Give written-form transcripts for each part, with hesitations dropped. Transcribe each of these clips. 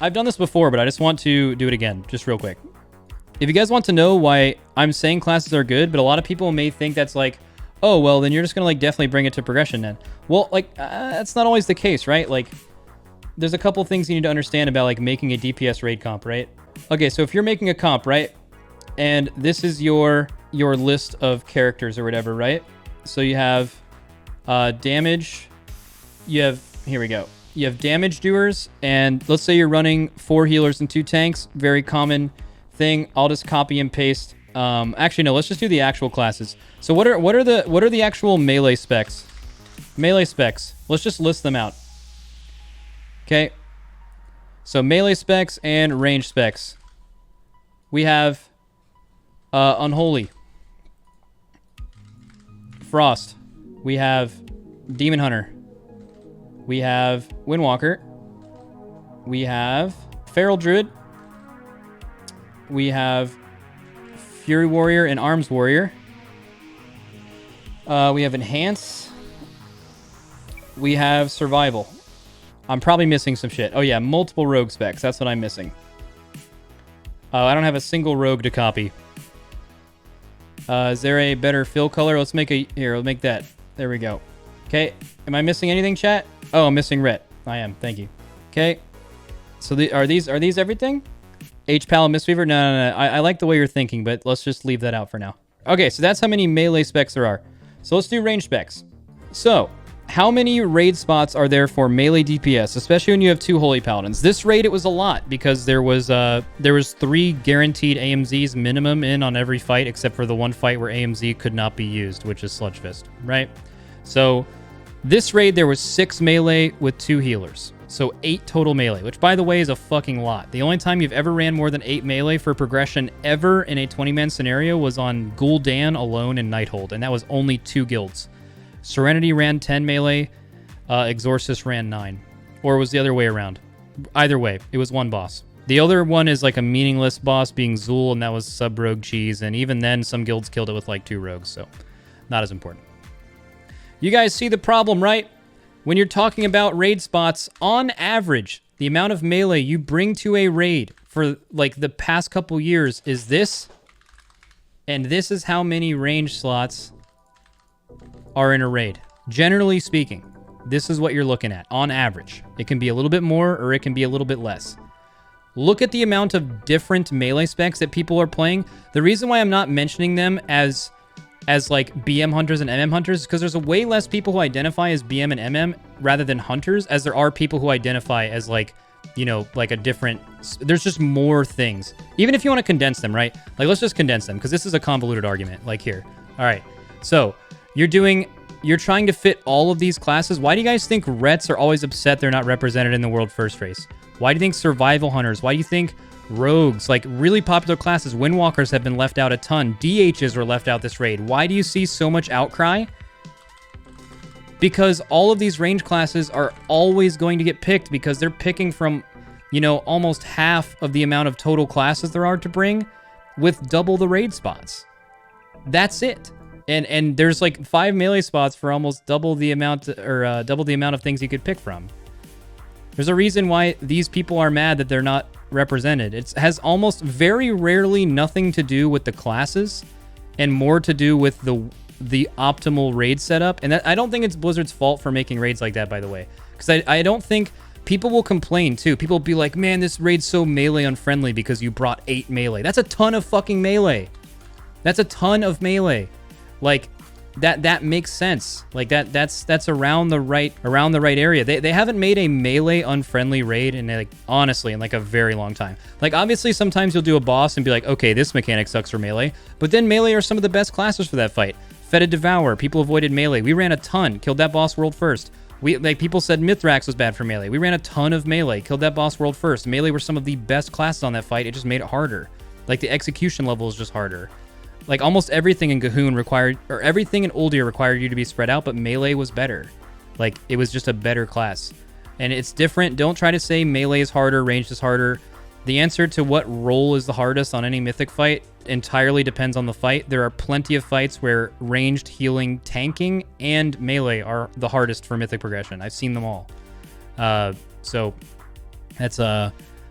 I've done this before, but I just want to do it again, just real quick. If you guys want to know why I'm saying classes are good, but a lot of people may think that's like, oh, well, then you're just going to like definitely bring it to progression then. Well, like, that's not always the case, right? Like, there's a couple things you need to understand about like making a DPS raid comp, right? Okay, so if you're making a comp, right? And this is your list of characters or whatever, right? So you have damage, you have, here we go. You have damage doers, and let's say you're running 4 healers and 2 tanks, very common thing. I'll just copy and paste. Actually, no, let's just do the actual classes. So what are the actual melee specs? Melee specs. Let's just list them out. Okay. So melee specs and range specs. We have Unholy, Frost. We have Demon Hunter. We have Windwalker. We have Feral Druid. We have Fury Warrior and Arms Warrior. We have Enhance. We have Survival. I'm probably missing some shit. Oh yeah, multiple rogue specs. That's what I'm missing. I don't have a single rogue to copy. Is there a better fill color? Let's make here, we'll make that. There we go. Okay, am I missing anything, chat? Oh, I'm missing ret. I am, thank you. Okay, so are these everything? H-Pal and Mistweaver? No. I like the way you're thinking, but let's just leave that out for now. Okay, so that's how many melee specs there are. So let's do range specs. So, how many raid spots are there for melee DPS, especially when you have 2 Holy Paladins? This raid, it was a lot, because there was 3 guaranteed AMZs minimum in on every fight, except for the one fight where AMZ could not be used, which is Sludge Fist, right? So, this raid, there was 6 melee with 2 healers. So 8 total melee, which by the way is a fucking lot. The only time you've ever ran more than 8 melee for progression ever in a 20-man scenario was on Gul'dan alone in Nighthold, and that was only 2 guilds. Serenity ran 10 melee, Exorcist ran 9. Or it was the other way around. Either way, it was 1 boss. The other one is like a meaningless boss being Zool, and that was sub-rogue cheese, and even then some guilds killed it with like 2 rogues, so not as important. You guys see the problem, right? When you're talking about raid spots, on average, the amount of melee you bring to a raid for like the past couple years is this, and this is how many range slots are in a raid. Generally speaking, this is what you're looking at on average. It can be a little bit more or it can be a little bit less. Look at the amount of different melee specs that people are playing. The reason why I'm not mentioning them as like BM hunters and MM hunters, because there's a way less people who identify as BM and MM rather than hunters, as there are people who identify as like, you know, like a different, there's just more things. Even if you want to condense them, right? Like, let's just condense them, because this is a convoluted argument, like here. All right, so you're trying to fit all of these classes. Why do you guys think Rets are always upset they're not represented in the World First Race? Why do you think Survival Hunters? Why do you think Rogues, like really popular classes, Windwalkers have been left out a ton. DHs were left out this raid. Why do you see so much outcry? Because all of these range classes are always going to get picked because they're picking from, you know, almost half of the amount of total classes there are to bring with double the raid spots. That's it. And there's like 5 melee spots for almost double the amount, or double the amount of things you could pick from. There's a reason why these people are mad that they're not represented. It has almost very rarely nothing to do with the classes and more to do with the optimal raid setup. And that, I don't think it's Blizzard's fault for making raids like that, by the way. Because I don't think people will complain too. People will be like, man, this raid's so melee unfriendly because you brought 8 melee. That's a ton of fucking melee. That's a ton of melee. Like, that makes sense. Like that's around the right area. They haven't made a melee unfriendly raid in like, honestly, in like a very long time. Like, obviously sometimes you'll do a boss and be like, okay, this mechanic sucks for melee, but then melee are some of the best classes for that fight. Fetid Devour, people avoided melee. We ran a ton, killed that boss world first. People said Mithrax was bad for melee. We ran a ton of melee, killed that boss world first. Melee were some of the best classes on that fight. It just made it harder. Like, the execution level is just harder. Like, almost everything in Gahun required, or everything in Uldir required you to be spread out, but melee was better. Like, it was just a better class. And it's different. Don't try to say melee is harder, ranged is harder. The answer to what role is the hardest on any mythic fight entirely depends on the fight. There are plenty of fights where ranged, healing, tanking, and melee are the hardest for mythic progression. I've seen them all. So that's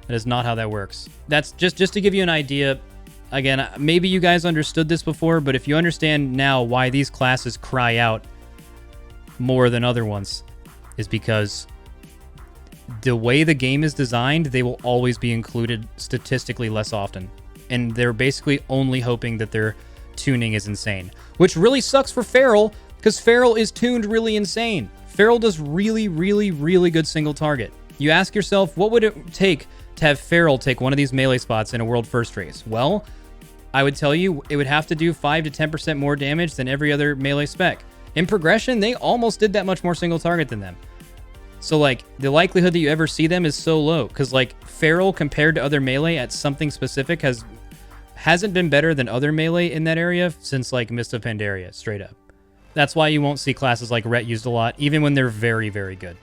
That is not how that works. That's just to give you an idea. Again, maybe you guys understood this before, but if you understand now why these classes cry out more than other ones, is because the way the game is designed, they will always be included statistically less often. And they're basically only hoping that their tuning is insane, which really sucks for Feral, because Feral is tuned really insane. Feral does really, really, really good single target. You ask yourself, what would it take to have Feral take one of these melee spots in a world first race? Well, I would tell you it would have to do 5 to 10% more damage than every other melee spec. In progression, they almost did that much more single target than them. So, like, the likelihood that you ever see them is so low, because, like, Feral compared to other melee at something specific hasn't been better than other melee in that area since, like, Mist of Pandaria, straight up. That's why you won't see classes like Ret used a lot, even when they're very, very good.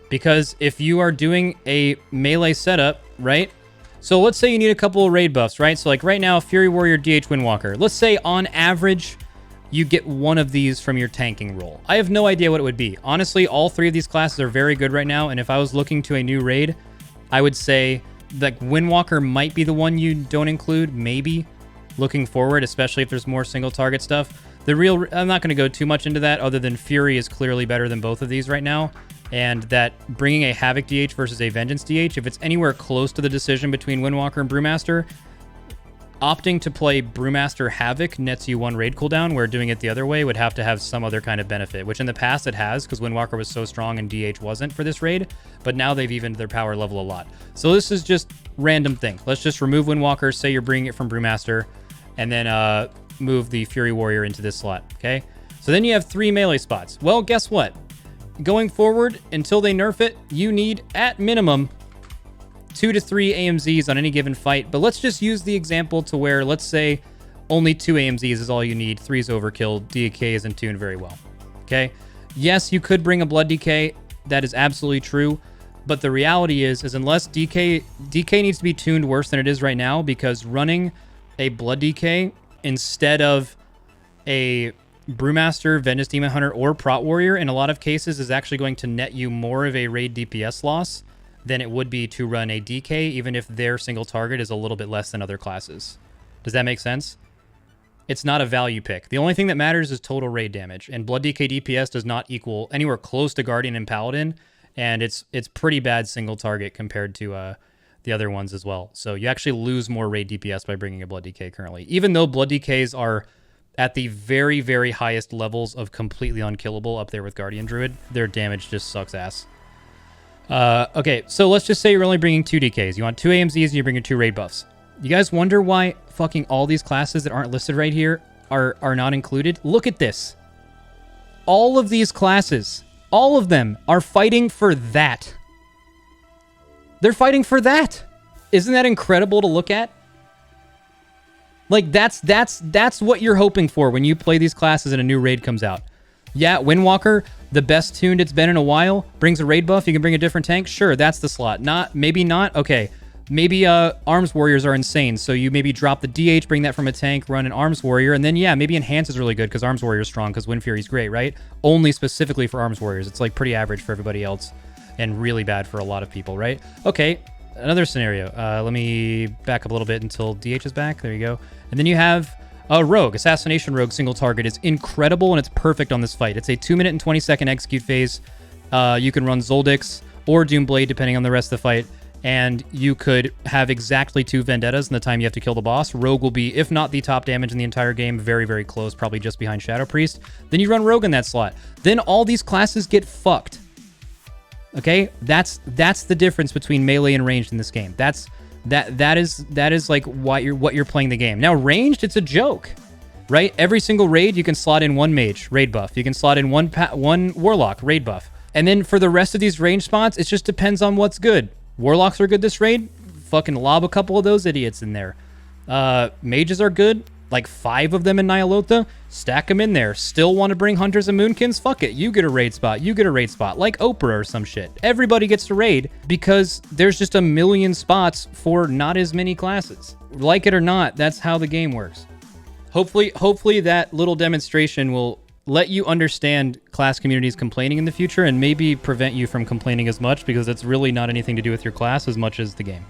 Because if you are doing a melee setup, right? So let's say you need a couple of raid buffs, right? So like right now, Fury Warrior, DH Windwalker. Let's say on average, you get one of these from your tanking role. I have no idea what it would be. Honestly, all three of these classes are very good right now. And if I was looking to a new raid, I would say like Windwalker might be the one you don't include, maybe looking forward, especially if there's more single target stuff. I'm not going to go too much into that other than Fury is clearly better than both of these right now. And that bringing a Havoc DH versus a Vengeance DH, if it's anywhere close to the decision between Windwalker and Brewmaster, opting to play Brewmaster Havoc nets you one raid cooldown, where doing it the other way would have to have some other kind of benefit, which in the past it has, because Windwalker was so strong and DH wasn't for this raid, but now they've evened their power level a lot. So this is just random thing. Let's just remove Windwalker, say you're bringing it from Brewmaster, and then move the Fury Warrior into this slot, okay? So then you have 3 melee spots. Well, guess what? Going forward, until they nerf it, you need, at minimum, 2 to 3 AMZs on any given fight. But let's just use the example to where, let's say, only 2 AMZs is all you need. 3 is overkill. DK isn't tuned very well. Okay? Yes, you could bring a Blood DK. That is absolutely true. But the reality is unless DK needs to be tuned worse than it is right now, because running a Blood DK instead of a Brewmaster, Vengeance Demon Hunter, or Prot Warrior in a lot of cases is actually going to net you more of a raid DPS loss than it would be to run a DK, even if their single target is a little bit less than other classes. Does that make sense? It's not a value pick. The only thing that matters is total raid damage, and Blood DK DPS does not equal anywhere close to Guardian and Paladin, and it's pretty bad single target compared to the other ones as well. So you actually lose more raid DPS by bringing a Blood DK currently, even though Blood DKs are at the very, very highest levels of completely unkillable up there with Guardian Druid. Their damage just sucks ass. Okay, so let's just say you're only bringing 2 DKs. You want 2 AMZs and you're bringing 2 raid buffs. You guys wonder why fucking all these classes that aren't listed right here are not included? Look at this. All of these classes, all of them are fighting for that. They're fighting for that. Isn't that incredible to look at? Like, that's what you're hoping for when you play these classes and a new raid comes out. Yeah, Windwalker, the best tuned it's been in a while, brings a raid buff. You can bring a different tank. Sure, that's the slot. Maybe not. Okay, maybe Arms Warriors are insane. So you maybe drop the DH, bring that from a tank, run an Arms Warrior, and then, yeah, maybe Enhance is really good because Arms Warrior is strong because Wind Fury's great, right? Only specifically for Arms Warriors. It's, like, pretty average for everybody else and really bad for a lot of people, right? Okay, another scenario. Let me back up a little bit until DH is back. There you go. And then you have a Rogue. Assassination Rogue single target is incredible, and it's perfect on this fight. It's a 2-minute and 20-second execute phase. You can run Zoldix or Doomblade, depending on the rest of the fight, and you could have exactly 2 Vendettas in the time you have to kill the boss. Rogue will be, if not the top damage in the entire game, very, very close, probably just behind Shadow Priest. Then you run Rogue in that slot. Then all these classes get fucked. Okay? That's the difference between melee and ranged in this game. That is like what you're playing the game. Now ranged, it's a joke, right? Every single raid you can slot in 1 mage raid buff. You can slot in one warlock raid buff, and then for the rest of these range spots, it just depends on what's good. Warlocks are good this raid. Fucking lob a couple of those idiots in there. Mages are good. Like 5 of them in Nyalotha. Stack them in there. Still want to bring Hunters and Moonkins? Fuck it. You get a raid spot. You get a raid spot. Like Oprah or some shit. Everybody gets to raid because there's just a million spots for not as many classes. Like it or not, that's how the game works. Hopefully that little demonstration will let you understand class communities complaining in the future and maybe prevent you from complaining as much, because it's really not anything to do with your class as much as the game.